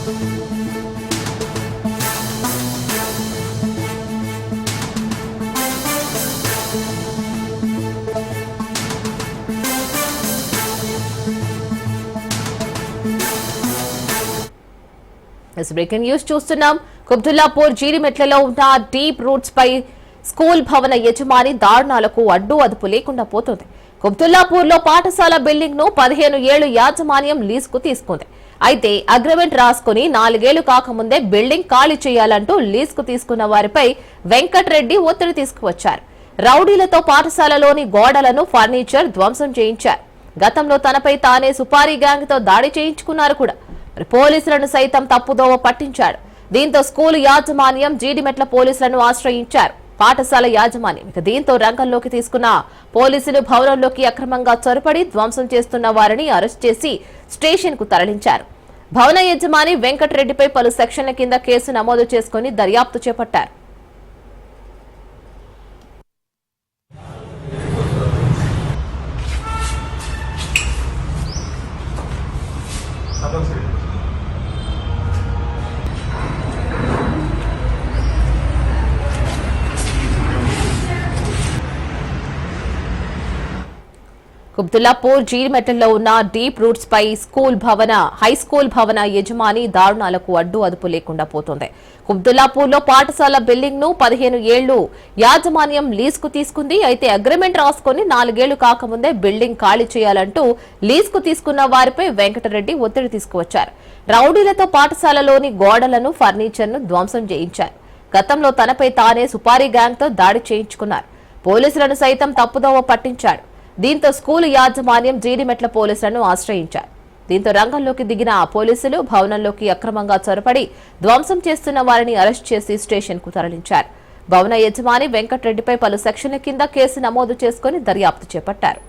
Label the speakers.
Speaker 1: Breaking news చూస్తున్నాం. కుబ్దుల్లాపూర్ జీడిమెట్లలో ఉన్న deep roots పై school భవన యజమాని దారుణాలకు అడ్డు అదుపు లేకుండా పోతుంది. కుబ్దుల్లాపూర్ లో పాఠశాల బిల్డింగ్ ను 15 ఏళ్లు యాజమాన్యం లీజుకు తీసుకుంది. అయితే అగ్రిమెంట్ రాసుకుని 4 ఏళ్లు కాకముందే బిల్డింగ్ ఖాళీ చేయాలంటూ లీజుకు తీసుకున్న వారిపై వెంకటరెడ్డి ఒత్తిడి తీసుకువచ్చారు. రౌడీలతో పాఠశాలలోని గోడలను ఫర్నిచర్ ధ్వంసం చేయించారు. గతంలో తనపై తానే సుపారీ గ్యాంగ్ తో దాడి చేయించుకున్నారు కూడా. పోలీసులను సైతం తప్పుదోవ పట్టించాడు. దీంతో స్కూల్ యాజమాన్యం జీడిమెట్ల పోలీసులను ఆశ్రయించారు. పాఠశాల యాజమాన్యం దీంతో రంగంలోకి తీసుకున్న పోలీసులు భవనంలోకి అక్రమంగా చొరబడి ధ్వంసం చేస్తున్న వారిని అరెస్ట్ చేసి స్టేషన్ కు తరలించారు. భవన యజమాని వెంకటరెడ్డిపై పలు సెక్షన్ల కింద కేసు నమోదు చేసుకుని దర్యాప్తు చేపట్టారు. కుబ్దుల్లాపూర్ జీడిమెట్లలో ఉన్న డీప్ రూట్స్ పై హై స్కూల్ భవన యజమాని దారుణాలకు అడ్డు అదుపు లేకుండా పోతుంది. కుబ్దుల్లాపూర్ లో పాఠశాల బిల్డింగ్ ను 15 ఏళ్లు యాజమాన్యం లీజుకు తీసుకుంది. అయితే అగ్రిమెంట్ రాసుకుని 4 ఏళ్లు కాకముందే బిల్డింగ్ ఖాళీ చేయాలంటూ లీజుకు తీసుకున్న వారిపై వెంకటరెడ్డి ఒత్తిడి తీసుకువచ్చారు. రౌడీలతో పాఠశాలలోని గోడలను ఫర్నిచర్ ను ధ్వంసం చేయించారు. గతంలో తనపై తానే సుపారీ గ్యాంగ్ తో దాడి చేయించుకున్నారు. పోలీసులను సైతం తప్పుదోవ పట్టించాడు. దీంతో స్కూలు యాజమాన్యం జీడిమెట్ల పోలీసులను ఆశ్రయించారు. దీంతో రంగంలోకి దిగిన పోలీసులు భవనంలోకి అక్రమంగా చొరబడి ధ్వంసం చేస్తున్న వారిని అరెస్ట్ చేసి స్టేషన్ కు తరలించారు. భవన యజమాని వెంకటరెడ్డిపై పలు సెక్షన్ల కింద కేసు నమోదు చేసుకుని దర్యాప్తు చేపట్టారు.